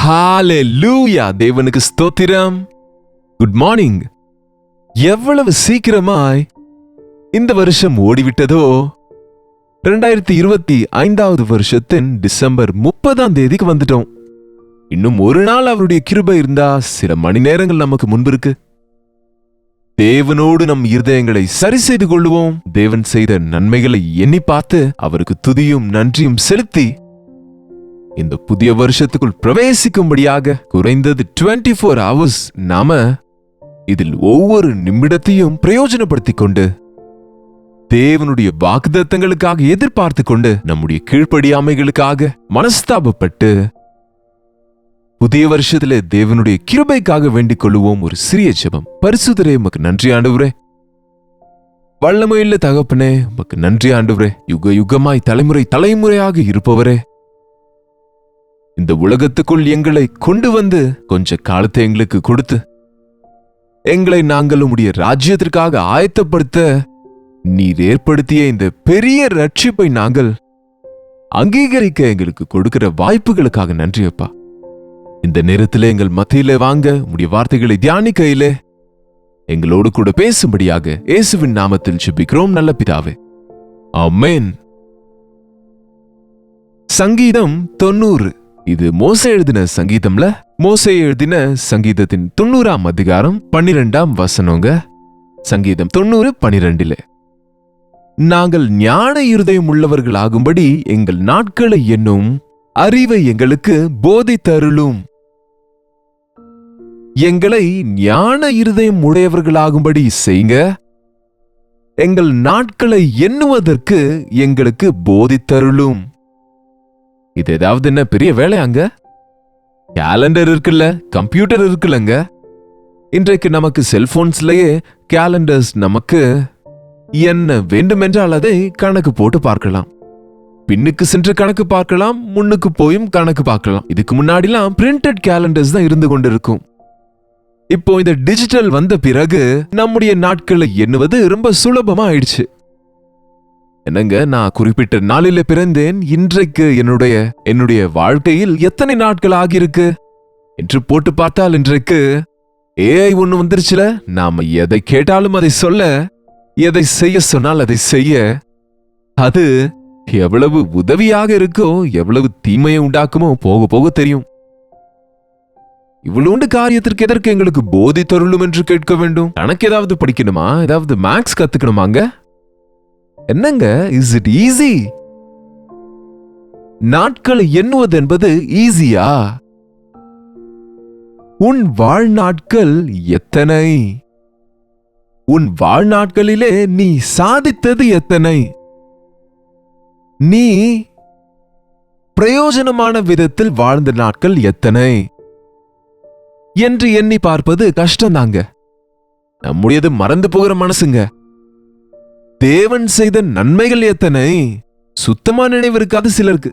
ஹalleluya, தேவனுக்கு ஸ்தோத்திரம். Good morning. எவ்வளவு சீக்கிரமாய் இந்த வருஷம் ஓடிவிட்டதோ. 2025 வருஷத்தின் டிசம்பர் 30 வந்துட்டோம். இன்னும் ஒரு நாள் அவருடைய கிருபை இருந்தா சில மணி நேரங்கள் நமக்கு முன்பு இருக்கு. தேவனோடு நம் இருதயங்களை சரி செய்து கொள்வோம். தேவன் செய்த நன்மைகளை எண்ணி பார்த்து அவருக்கு துதியும் நன்றியும் செலுத்தி இந்த புதிய வருஷத்துக்குள் பிரவேசிக்கும்படியாக குறைந்தது 24 hours நாம இதில் ஒவ்வொரு நிமிடத்தையும் பிரயோஜனப்படுத்திக் கொண்டு தேவனுடைய வாக்குத்தத்தங்களுக்காக எதிர்பார்த்து கொண்டு நம்முடைய கீழ்ப்படியாமைகளுக்காக மனஸ்தாபப்பட்டு புதிய வருஷத்திலே தேவனுடைய கிருபைக்காக வேண்டிக் கொள்ளுவோம். ஒரு சிறிய ஜெபம். பரிசுத்தரே, உமக்கு நன்றி ஆண்டவரே. வல்லமையுள்ள தகப்பனே, உமக்கு நன்றி ஆண்டவரே. யுக யுகமாய் தலைமுறை தலைமுறையாக இருப்பவரே, இந்த உலகத்துக்குள் எங்களை கொண்டு வந்து கொஞ்ச காலத்தை எங்களுக்கு கொடுத்து எங்களை நாங்கள் உம்முடைய ராஜ்யத்திற்காக ஆயத்தப்படுத்த நீர் ஏற்படுத்திய இந்த பெரிய ரட்சிப்பை நாங்கள் அங்கீகரிக்க எங்களுக்கு கொடுக்கிற வாய்ப்புகளுக்காக நன்றி அப்பா. இந்த நேரத்திலே எங்கள் மத்தியிலே வாங்க உம்முடைய வார்த்தைகளை தியானிக்கையிலே எங்களோடு கூட பேசும்படியாக இயேசுவின் நாமத்தில் ஜெபிக்கிறோம் நல்ல பிதாவே, ஆமென். சங்கீதம் 90. இது மோசே எழுதின சங்கீதம்ல. மோசே எழுதின சங்கீதத்தின் 90ஆம் அதிகாரம் 12ஆம் வசனங்க. சங்கீதம் 90:12. நாங்கள் ஞான இருதயம் உள்ளவர்களாகும்படி எங்கள் நாட்களை என்னும் அறிவை எங்களுக்கு போதித்தருளும். எங்களை ஞான இருதயம் உடையவர்களாகும்படி செய்யுங்க. எங்கள் நாட்களை எண்ணுவதற்கு எங்களுக்கு போதித்தருளும். இது ஏதாவது என்ன பெரிய வேலையாங்க? கேலண்டர் இருக்குல்ல, கம்ப்யூட்டர் இருக்குல்லங்க. இன்றைக்கு நமக்கு செல்போன்ஸ்லயே கேலண்டர்ஸ் நமக்கு என்ன வேண்டுமென்றால் அதை கணக்கு போட்டு பார்க்கலாம். பின்னுக்கு சென்று கணக்கு பார்க்கலாம், முன்னுக்கு போயும் கணக்கு பார்க்கலாம். இதுக்கு முன்னாடிலாம் பிரிண்டட் கேலண்டர்ஸ் தான் இருந்து கொண்டிருக்கும். இப்போ இந்த டிஜிட்டல் வந்த பிறகு நம்முடைய நாட்களை எண்ணுவது ரொம்ப சுலபமா ஆயிடுச்சு. என்னங்க, நான் குறிப்பிட்ட நாளில பிறந்தேன், இன்றைக்கு என்னுடைய வாழ்க்கையில் எத்தனை நாட்கள் ஆகியிருக்கு என்று போட்டு பார்த்தால் இன்றைக்கு ஏஐ ஒண்ணு வந்துருச்சுல. நாம எதை கேட்டாலும் அதை சொல்ல, எதை செய்ய சொன்னால் அதை செய்ய, அது எவ்வளவு உதவியாக இருக்கோ எவ்வளவு தீமையை உண்டாக்குமோ போக போக தெரியும். இவ்வளவு காரியத்திற்கு எதற்கு எங்களுக்கு போதி தருளும் என்று கேட்க வேண்டும்? கணக்கு ஏதாவது படிக்கணுமா? ஏதாவது மேக்ஸ் கத்துக்கணுமாங்க? என்னங்க, இஸ் இட் ஈஸி? நாட்களை எண்ணுவது என்பது ஈஸியா? உன் வாழ்நாட்கள் எத்தனை? உன் வாழ்நாட்களிலே நீ சாதித்தது எத்தனை? நீ பிரயோஜனமான விதத்தில் வாழ்ந்த நாட்கள் எத்தனை என்று எண்ணி பார்ப்பது கஷ்டம்தாங்க. நம்முடையது மறந்து போகிற மனசுங்க. தேவன் செய்த நன்மைகள் எத்தனை சுத்தமா நினைவு இருக்காது சிலருக்கு.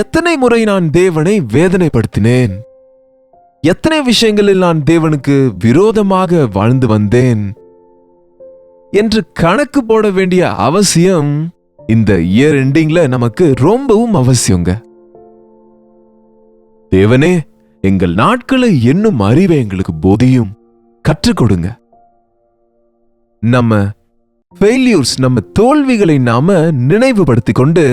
எத்தனை முறை நான் தேவனை வேதனைப்படுத்தினேன், எத்தனை விஷயங்களில் நான் தேவனுக்கு விரோதமாக வாழ்ந்து வந்தேன் என்று கணக்கு போட வேண்டிய அவசியம் இந்த இயர் எண்டிங்ல நமக்கு ரொம்பவும் அவசியங்க. தேவனே, எங்கள் நாட்களை எண்ணும் அறிவை எங்களுக்கு போதியும் கற்றுக் கொடுங்க. நம்ம ஃபெயில்யூர்ஸ், நம்ம தோல்விகளை நாம நினைவுபடுத்திக் கொண்டு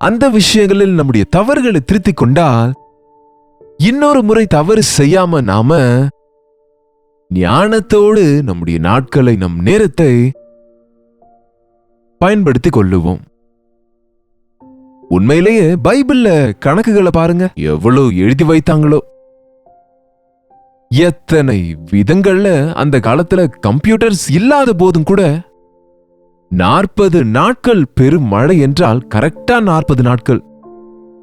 அந்த விஷயங்களில் நம்முடைய தவறுகளை திருத்திக் கொண்டால் இன்னொரு முறை தவறு செய்யாம நாம ஞானத்தோடு நம்முடைய நாட்களை, நம் நேரத்தை பயன்படுத்திக் கொள்ளுவோம். உண்மையிலேயே பைபிள்ல கணக்குகளை பாருங்க, எவ்வளவு எழுதி வைத்தாங்களோ. எத்தனை விதங்கள்ல அந்த காலத்துல கம்ப்யூட்டர்ஸ் இல்லாத போதும் கூட 40 நாட்கள் பெரும் மழை என்றால் கரெக்டா 40 நாட்கள்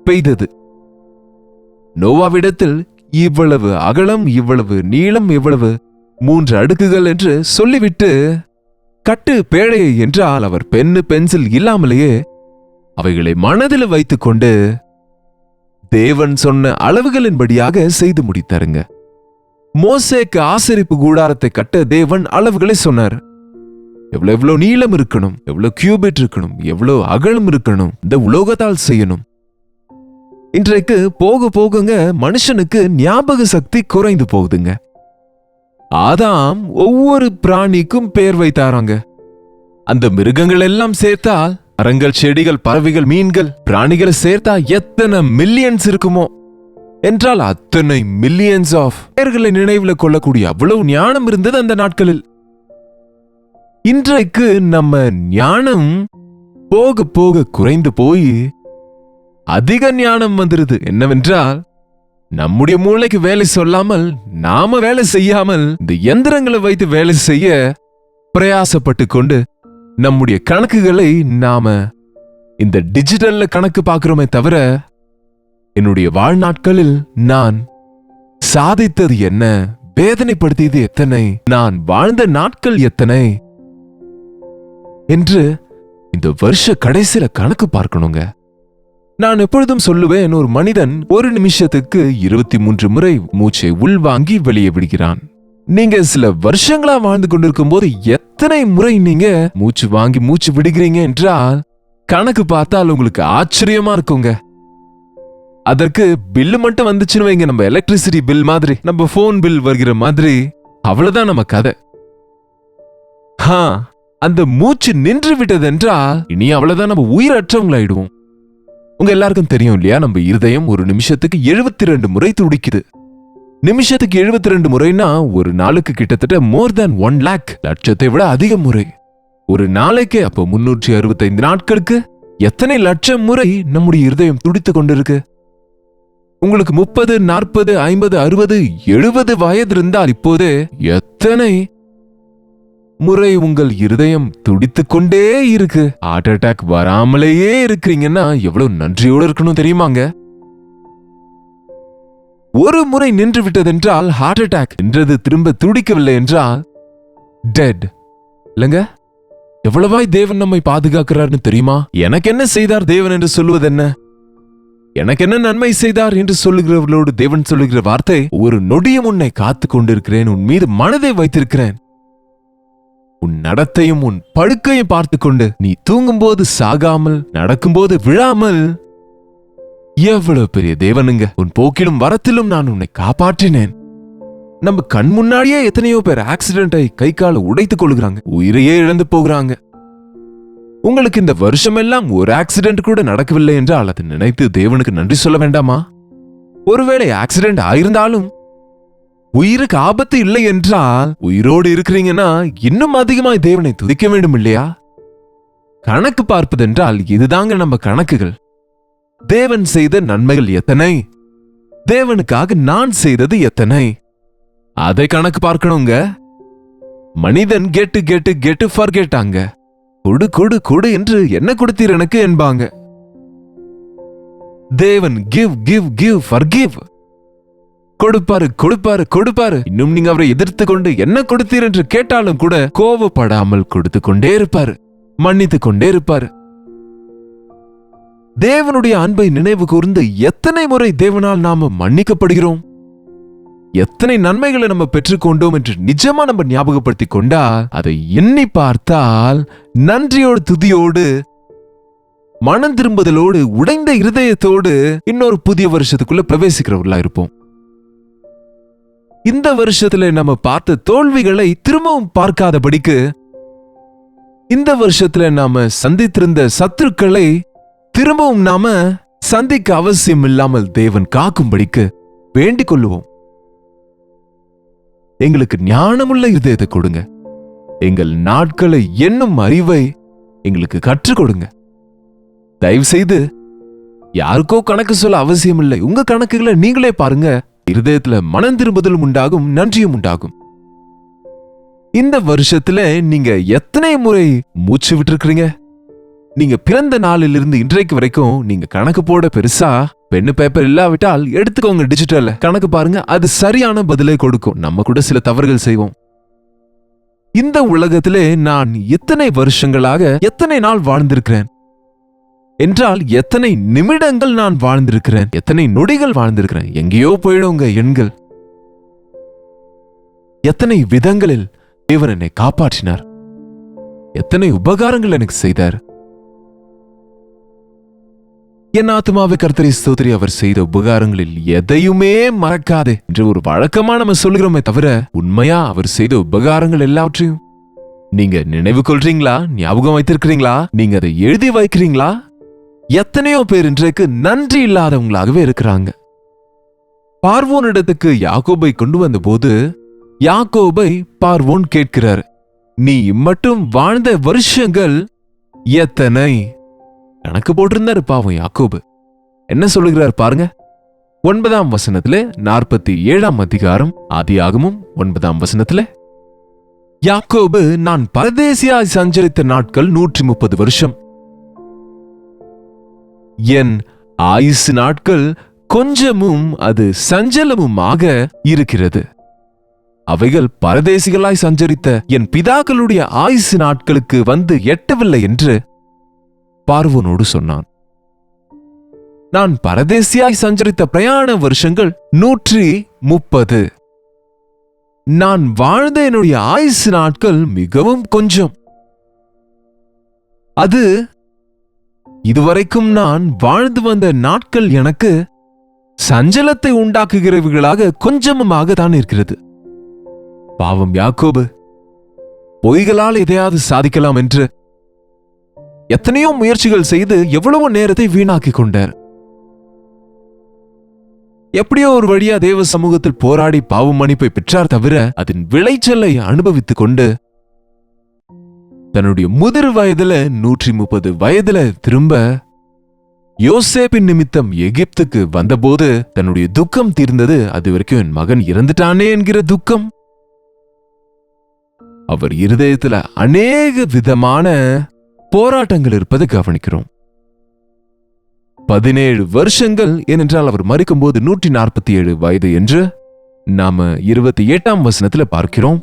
பெய்தது. நோவாவிடத்தில் இவ்வளவு அகலம், இவ்வளவு நீளம், இவ்வளவு 3 அடுக்குகள் என்று சொல்லிவிட்டு கட்டு பேழை என்றால் அவர் பென்னு பென்சில் இல்லாமலேயே அவைகளை மனதில் வைத்துக் கொண்டு தேவன் சொன்ன அளவுகளின்படியாக செய்து முடித்தாருங்க. மோசேக்கு ஆசரிப்பு கூடாரத்தை கட்ட தேவன் அளவுகளை சொன்னார். எவ்வளவு நீளம் இருக்கணும், எவ்வளவு கியூபிட் இருக்கணும், எவ்வளவு அகலம் இருக்கணும், இந்த உலோகத்தால் செய்யணும். இன்றைக்கு போக போகுங்க மனுஷனுக்கு ஞாபக சக்தி குறைந்து போகுதுங்க. ஆதாம் ஒவ்வொரு பிராணிக்கும் பேர் வைத்தாராங்க. அந்த மிருகங்கள் எல்லாம் சேர்த்தால் மரங்கள், செடிகள், பறவைகள், மீன்கள், பிராணிகளை சேர்த்தா எத்தனை மில்லியன்ஸ் இருக்குமோ என்றால் அத்தனை மில்லியன்ஸ் ஆஃப் பெயர்களை நினைவுல கொள்ளக்கூடிய அவ்வளவு ஞானம் இருந்தது அந்த நாட்களில். இன்றைக்கு நம்ம ஞானம் போக போக குறைந்து போய் அதிக ஞானம் வந்துருது. என்னவென்றால் நம்முடைய மூளைக்கு வேலை சொல்லாமல் நாம வேலை செய்யாமல் இந்த எந்திரங்களை வைத்து வேலை செய்ய பிரயாசப்பட்டு கொண்டு நம்முடைய கணக்குகளை நாம இந்த டிஜிட்டல்ல கணக்கு பார்க்கிறோமே தவிர என்னுடைய வாழ்நாட்களில் நான் சாதித்தது என்ன, வேதனைப்படுத்தியது எத்தனை, நான் வாழ்ந்த நாட்கள் எத்தனை என்று இந்த வருஷ கடைசியில கணக்கு பார்க்கணுங்க. நான் எப்பொழுதும் சொல்லுவேன், ஒரு மனிதன் ஒரு நிமிஷத்துக்கு 23 முறை மூச்சை உள்வாங்கி வெளியே விடுகிறான். நீங்க சில வருஷங்களா வாழ்ந்து கொண்டிருக்கும் போது எத்தனை முறை நீங்க மூச்சு வாங்கி மூச்சு விடுகிறீங்க என்றால் கணக்கு பார்த்தால் உங்களுக்கு ஆச்சரியமா இருக்குங்க. அதற்கு பில்லு மட்டும் வந்துச்சுன்னு வைங்க, நம்ம எலக்ட்ரிசிட்டி பில் மாதிரி, நம்ம போன் பில் வருகிற மாதிரி, அவ்வளவுதான் நம்ம கதை. அந்த மூச்சு நின்று விட்டது என்றால் இனி அவ்வளவுதான், நம்ம உயிரற்றவங்களாயிடுவோம். உங்க எல்லாருக்கும் தெரியும் இல்லையா, நம்ம இருதயம் ஒரு நிமிஷத்துக்கு 72 முறை துடிக்குது. நிமிஷத்துக்கு 72 முறைனா ஒரு நாளுக்கு கிட்டத்தட்ட மோர் தேன் 1 lakh, லட்சத்தை விட அதிக முறை. ஒரு நாளைக்கு அப்போ 365 நாட்களுக்கு எத்தனை லட்சம் முறை நம்முடைய இருதயம் துடித்து கொண்டிருக்கு. உங்களுக்கு 30, 40, 50, 60, 70 வயது இருந்தால் இப்போது எத்தனை முறை உங்கள் இருதயம் துடித்து கொண்டே இருக்கு. ஹார்ட் அட்டாக் வராமலேயே இருக்கிறீங்கன்னா எவ்வளவு நன்றியோடு இருக்கணும் தெரியுமாங்க. ஒரு முறை நின்று விட்டதென்றால் ஹார்ட் அட்டாக் என்றது திரும்ப துடிக்கவில்லை என்றால் டெட் இல்லங்க. எவ்வளவாய் தேவன் நம்மை பாதுகாக்கிறார்னு தெரியுமா? எனக்கு என்ன செய்தார் தேவன் என்று சொல்லுவது என்ன? எனக்கு என்ன நன்மை செய்தார் என்று சொல்லுகிறவர்களோடு தேவன் சொல்லுகிற வார்த்தை, ஒரு நொடியும் உன்னை காத்து கொண்டிருக்கிறேன், உன் மீது மனதை வைத்திருக்கிறேன், உன் நடத்தையும் உன் படுக்கையும் பார்த்து கொண்டு நீ தூங்கும்போது சாகாமல் நடக்கும்போது விழாமல். எவ்வளவு பெரிய தேவனுங்க. உன் போக்கிலும் வரத்திலும் நான் உன்னை காப்பாற்றினேன். நம்ம கண் முன்னாடியே எத்தனையோ பேர் ஆக்சிடென்ட் ஆகி கை காலை உடைத்துக் கொள்கிறாங்க, உயிரையே இழந்து போகிறாங்க. உங்களுக்கு இந்த வருஷம் எல்லாம் ஒரு ஆக்சிடென்ட் கூட நடக்கவில்லை என்றால் அதை நினைத்து தேவனுக்கு நன்றி சொல்ல வேண்டாமா? ஒருவேளை ஆக்சிடென்ட் ஆயிருந்தாலும் உயிருக்கு ஆபத்து இல்லை என்றால் உயிரோடு இருக்கிறீங்கன்னா இன்னும் அதிகமாய் தேவனை துதிக்க வேண்டும் இல்லையா? கணக்கு பார்ப்பதென்றால் இதுதாங்க நம்ம கணக்குகள். தேவன் செய்த நன்மைகள் எத்தனை, தேவனுக்காக நான் செய்தது எத்தனை, அதை கணக்கு பார்க்கணுங்க. மனிதன் கெட்டு கெட்டு கெட்டு ஃபர்கெட்டாங்க. கொடு கொடு கொடு என்று என்ன கொடுத்தீர் எனக்கு என்பாங்க. தேவன் கிவ் கிவ் கிவ் ஃபர்கிவ், கொடுப்பாரு கொடுப்பாரு கொடுப்பாரு. இன்னும் நீங்க அவரை எதிர்த்து கொண்டு என்ன கொடுத்தீர் என்று கேட்டாலும் கூட கோபப்படாமல் கொடுத்து கொண்டே இருப்பாரு, மன்னித்து கொண்டே இருப்பாரு. தேவனுடைய அன்பை நினைவு கூர்ந்து எத்தனை முறை தேவனால் நாம மன்னிக்கப்படுகிறோம், எத்தனை நன்மைகளை நம்ம பெற்றுக்கொண்டோம் என்று நிஜமா நம்ம ஞாபகப்படுத்தி கொண்டா அதை எண்ணி பார்த்தால் நன்றியோடு துதியோடு மனம் திரும்புதலோடு உடைந்த இருதயத்தோடு இன்னொரு புதிய வருஷத்துக்குள்ள பிரவேசிக்கிறவர்களா இருப்போம். இந்த வருஷத்துல நம்ம பார்த்த தோல்விகளை திரும்பவும் பார்க்காதபடிக்கு, இந்த வருஷத்துல நாம சந்தித்திருந்த சத்துருக்களை திரும்பவும் நாம சந்திக்க அவசியம் இல்லாமல் தேவன் காக்கும்படிக்கு வேண்டிக் கொள்ளுவோம். எங்களுக்கு ஞானமுள்ள இருதயத்தை கொடுங்க. எங்கள் நாட்களை எண்ணும் அறிவை எங்களுக்கு கற்றுக் கொடுங்க. தயவு செய்து யாருக்கோ கணக்கு சொல்ல அவசியம் இல்லை. உங்க கணக்குகளை நீங்களே பாருங்க. இருதயத்துல மனம் திரும்புதலும் உண்டாகும், நன்றியும் உண்டாகும். இந்த வருஷத்துல நீங்க எத்தனை முறை மூச்சு விட்டுருக்கீங்க? நீங்க பிறந்த நாளில் இருந்து இன்றைக்கு வரைக்கும் நீங்க கணக்கு போட பெருசா பென்னு பேப்பர் இல்லாவிட்டால் எடுத்துக்கோங்க, டிஜிட்டல்ல கணக்கு பாருங்க. அது சரியான பதிலை கொடுக்கும். நம்ம கூட சில தவறுகள் செய்வோம். இந்த உலகத்திலே நான் எத்தனை வருஷங்களாக எத்தனை நாள் வாழ்ந்திருக்கிறேன் என்றால் எத்தனை நிமிடங்கள் நான் வாழ்ந்திருக்கிறேன், எத்தனை நொடிகள் வாழ்ந்திருக்கிறேன். எங்கேயோ போயிடுங்க எண்கள். எத்தனை விதங்களில் தேவன் என்னை காப்பாற்றினார், எத்தனை உபகாரங்கள் எனக்கு செய்தார். என் ஆத்துமாவை கர்த்தரை ஸ்தோத்திரி, அவர் செய்த உபகாரங்களில் எதையுமே மறக்காதே என்று ஒரு வழக்கமா நம்ம சொல்லுகிறோமே தவிர, உண்மையா அவர் செய்த உபகாரங்கள் எல்லாவற்றையும் நீங்க நினைவு கொள்றீங்களா? ஞாபகம் வைத்திருக்கிறீங்களா? நீங்க அதை எழுதி வைக்கிறீங்களா? எத்தனையோ பேர் இன்றைக்கு நன்றி இல்லாதவங்களாகவே இருக்கிறாங்க. பார்வோன் இடத்துக்கு யாக்கோபை கொண்டு வந்த போது யாக்கோபை பார்வோன் கேட்கிறார், நீ மட்டும் வாழ்ந்த வருஷங்கள் எத்தனை? கணக்கு போட்டிருந்தாரு பாவம் யாக்கோபு. என்ன சொல்லுகிறார் பாருங்க. 9ஆம் வசனத்துல 47ஆம் அதிகாரம் ஆதியாகமம் 9ஆம் வசனத்துல, யாக்கோபு, நான் பரதேசியாய் சஞ்சரித்த நாட்கள் 130 வருஷம். என் ஆயுசு நாட்கள் கொஞ்சமும் அது சஞ்சலமுமாக இருக்கிறது. அவைகள் பரதேசிகளாய் சஞ்சரித்த என் பிதாக்களுடைய ஆயுசு நாட்களுக்கு வந்து எட்டவில்லை என்று பார்வோனோடு சொன்னான். நான் பரதேசியாய் சஞ்சரித்த பிரயாண வருஷங்கள் 130. நான் வாழ்ந்த என்னுடைய ஆயுசு நாட்கள் மிகவும் கொஞ்சம். அது இதுவரைக்கும் நான் வாழ்ந்து வந்த நாட்கள் எனக்கு சஞ்சலத்தை உண்டாக்குகிறவர்களாக கொஞ்சமுமாக தான் இருக்கிறது. பாவம் யாக்கோபு பொய்களால் எதையாவது சாதிக்கலாம் என்று எத்தனையோ முயற்சிகள் செய்து எவ்வளவு நேரத்தை வீணாக்கிக் கொண்டார். எப்படியோ ஒரு வழியா தேவ சமூகத்தில் போராடி பாவ மன்னிப்பை பெற்றார் தவிர, அதன் விளைச்சலை அனுபவித்துக் கொண்டு தன்னுடைய முதிர் வயதுல 130 வயதுல திரும்ப யோசேப்பின் நிமித்தம் எகிப்துக்கு வந்தபோது தன்னுடைய துக்கம் தீர்ந்தது. அது வரைக்கும் என் மகன் இறந்துட்டானே என்கிற துக்கம். அவர் இருதயத்துல அநேக விதமான போராட்டங்கள் இருப்பதை கவனிக்கிறோம். 17 வருஷங்கள், ஏனென்றால் அவர் மரிக்கும்போது 147 வயது என்று நாம 28ஆம் வசனத்துல பார்க்கிறோம்.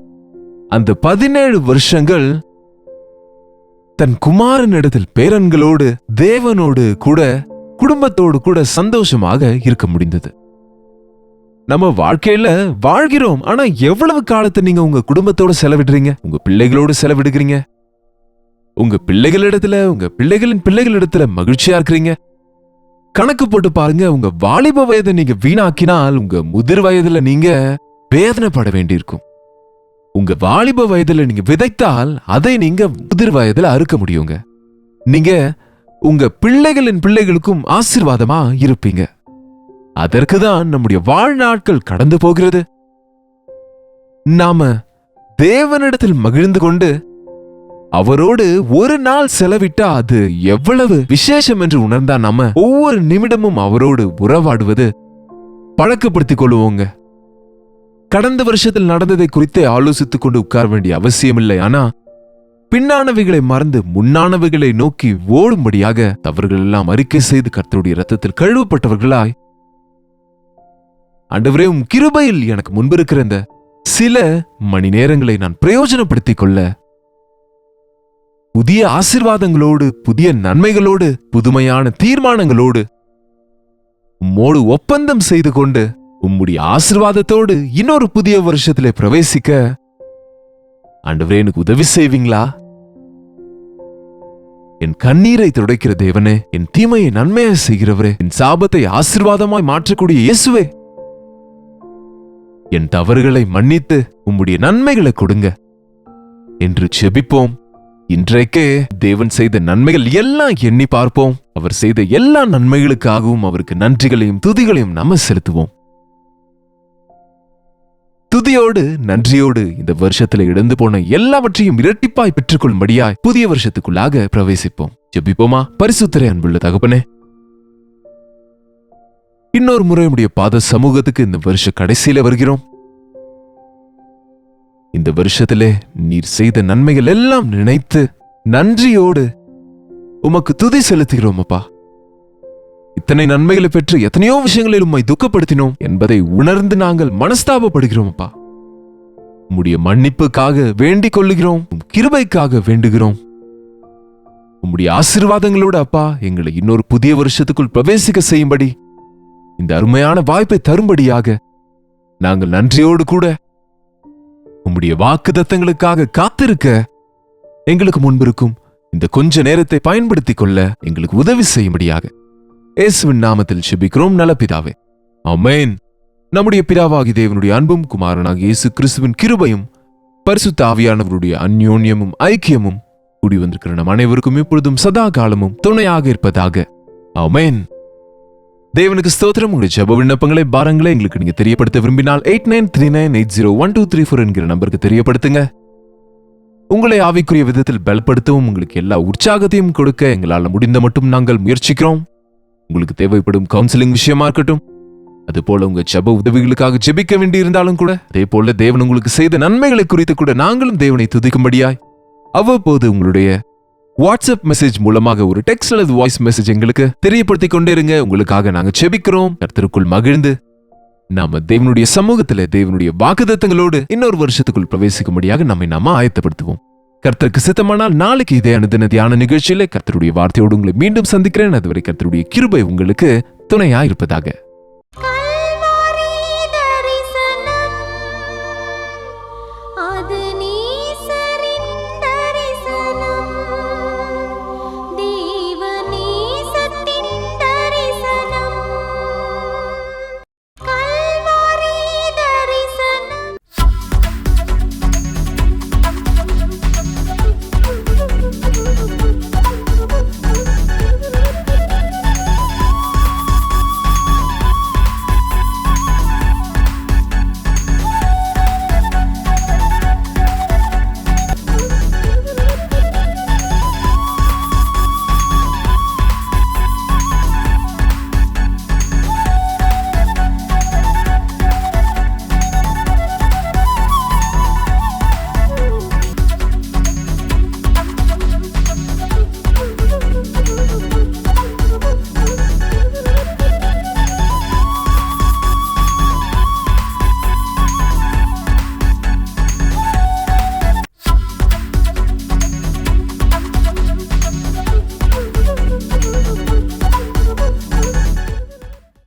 அந்த 17 வருஷங்கள் தன் குமாரனிடத்தில் பேரன்களோடு தேவனோடு கூட குடும்பத்தோடு கூட சந்தோஷமாக இருக்க முடிந்தது. நம்ம வாழ்க்கையில வாழ்கிறோம், ஆனா எவ்வளவு காலத்தை நீங்க உங்க குடும்பத்தோட செலவிடுறீங்க? உங்க பிள்ளைகளோடு செலவிடுகிறீங்க? உங்க பிள்ளைகளிடத்துல, உங்க பிள்ளைகளின் பிள்ளைகளிடத்துல மகிழ்ச்சியா இருக்கிறீங்க? கணக்கு போட்டு பாருங்க. உங்க வாலிப வயதை நீங்க வீணாக்கினால் உங்க முதிர் வயதுல நீங்க வேதனைப்பட வேண்டியிருக்கும். உங்க வாலிப வயதுல நீங்க விதைத்தால் அதை நீங்க முதிர் வயதுல அறுக்க முடியுங்க. நீங்க உங்க பிள்ளைகளின் பிள்ளைகளுக்கும் ஆசீர்வாதமா இருப்பீங்க. அதற்குதான் நம்முடைய வாழ்நாட்கள் கடந்து போகிறது. நாம தேவனிடத்தில் மகிழ்ந்து கொண்டு அவரோடு ஒரு நாள் செலவிட்டா அது எவ்வளவு விசேஷம் என்று உணர்ந்தா நாம ஒவ்வொரு நிமிடமும் அவரோடு உறவாடுவது பழக்கப்படுத்திக் கொள்வோங்க. கடந்த வருஷத்தில் நடந்ததை குறித்து ஆலோசித்துக் கொண்டு உட்கார வேண்டிய அவசியமில்லை. ஆனா பின்னானவைகளை மறந்து முன்னானவைகளை நோக்கி ஓடும்படியாக தவறுகள் எல்லாம் அறிக்கை செய்து கர்த்தருடைய இரத்தத்தில் கழுவப்பட்டவர்களாய், ஆண்டவரே உம் கிருபையில் எனக்கு முன்பிருக்கிற இந்த சில மணி நேரங்களை நான் பிரயோஜனப்படுத்திக் கொள்ள, புதிய ஆசீர்வாதங்களோடு, புதிய நன்மைகளோடு, புதுமையான தீர்மானங்களோடு உம்மோடு ஒப்பந்தம் செய்து கொண்டு உம்முடைய ஆசீர்வாதத்தோடு இன்னொரு புதிய வருஷத்திலே பிரவேசிக்க ஆண்டவரே எனக்கு உதவி செய்வீங்களா? என் கண்ணீரை துடைக்கிற தேவனே, என் தீமையை நன்மையை செய்கிறவரே, என் சாபத்தை ஆசீர்வாதமாய் மாற்றக்கூடிய இயேசுவே, என் தவறுகளை மன்னித்து உம்முடைய நன்மைகளை கொடுங்க என்று செபிப்போம். இன்றைக்கே தேவன் செய்த நன்மைகள் எல்லாம் எண்ணி பார்ப்போம். அவர் செய்த எல்லா நன்மைகளுக்காகவும் அவருக்கு நன்றிகளையும் துதிகளையும் நம்ம செலுத்துவோம். துதியோடு நன்றியோடு இந்த வருஷத்துல இழந்து போன எல்லாவற்றையும் இரட்டிப்பாய் பெற்றுக்கொள்ளும்படியாய் புதிய வருஷத்துக்குள்ளாக பிரவேசிப்போம். ஜெபிப்போமா? பரிசுத்தரே, அன்புள்ள தகப்பனே, இன்னொரு முறை உடைய பாத சமூகத்துக்கு இந்த வருஷ கடைசியில வருகிறோம். இந்த வருஷத்திலே நீர் செய்த நன்மைகள் எல்லாம் நினைத்து நன்றியோடு உமக்கு துதி செலுத்துகிறோம் அப்பா. இத்தனை நன்மைகளை பெற்று எத்தனையோ விஷயங்களில் உம்மை துக்கப்படுத்தினோம் என்பதை உணர்ந்து நாங்கள் மனஸ்தாபப்படுகிறோம் அப்பா. உம்முடைய மன்னிப்புக்காக வேண்டிக் கொள்ளுகிறோம், கிருபைக்காக வேண்டுகிறோம். உம்முடைய ஆசீர்வாதங்களோடு அப்பா எங்களை இன்னொரு புதிய வருஷத்துக்குள் பிரவேசிக்க செய்யும்படி இந்த அருமையான வாய்ப்பை தரும்படியாக நாங்கள் நன்றியோடு கூட உம்முடைய வாக்குத்தத்தங்களுக்காக காத்திருக்க எங்களுக்கு முன்பிருக்கும் இந்த கொஞ்ச நேரத்தை பயன்படுத்திக் கொள்ள எங்களுக்கு உதவி செய்யும்படியாக இயேசுவின் நாமத்தில் ஜெபிக்கிறோம் நல்ல பிதாவே, ஆமென். நம்முடைய பிதாவாகிய தேவனுடைய அன்பும் குமாரனாகிய இயேசு கிறிஸ்துவின் கிருபையும் பரிசுத்த ஆவியானவருடைய அந்யோன்யமும் ஐக்கியமும் கூடி வந்திருக்கிற நம் அனைவருக்கும் இப்பொழுதும் சதா காலமும் துணையாக இருப்பதாக, ஆமென். தேவனுக்கு ஸ்தோத்திரம். உங்களுடைய ஜெப விண்ணப்பங்களை பாரங்களை எங்களுக்கு நீங்க தெரியப்படுத்த விரும்பினால் 8939801234 என்கிற நம்பருக்கு தெரியப்படுத்துங்க. உங்களை ஆவிக்குரிய விதத்தில் பலப்படுத்தவும் உங்களுக்கு எல்லா உற்சாகத்தையும் கொடுக்க எங்களால் முடிந்த மட்டும் நாங்கள் முயற்சிக்கிறோம். உங்களுக்கு தேவைப்படும் கவுன்சிலிங் விஷயமா இருக்கட்டும், அது போல உங்க ஜெப உதவிகளுக்காக ஜெபிக்க வேண்டி இருந்தாலும் கூட, அதே போல தேவன் உங்களுக்கு செய்த நன்மைகளை குறித்து கூட நாங்களும் தேவனை துதிக்கும்படியாய் அவ்வப்போது உங்களுடைய வாட்ஸ்அப் மெசேஜ் மூலமாக ஒரு டெக்ஸ்ட் அல்லது வாய்ஸ் மெசேஜ் எங்களுக்கு தெரியப்படுத்திக் கொண்டே இருங்க. உங்களுக்காக நாங்க ஜெபிக்கிறோம். கர்த்தருக்குள் மகிழ்ந்து நாம தேவனுடைய சமூகத்துல தேவனுடைய வாக்குத்தத்தங்களோடு இன்னொரு வருஷத்துக்குள் பிரவேசிக்கும்படியாக நாம ஆயத்தப்படுத்துவோம். கர்த்தருக்கு சித்தமானால் நாளைக்கு இதே அனுதின தியான நிகழ்ச்சியில கர்த்தருடைய வார்த்தையோடு உங்களை மீண்டும் சந்திக்கிறேன். அதுவரை கர்த்தருடைய கிருபை உங்களுக்கு துணையா இருப்பதாக.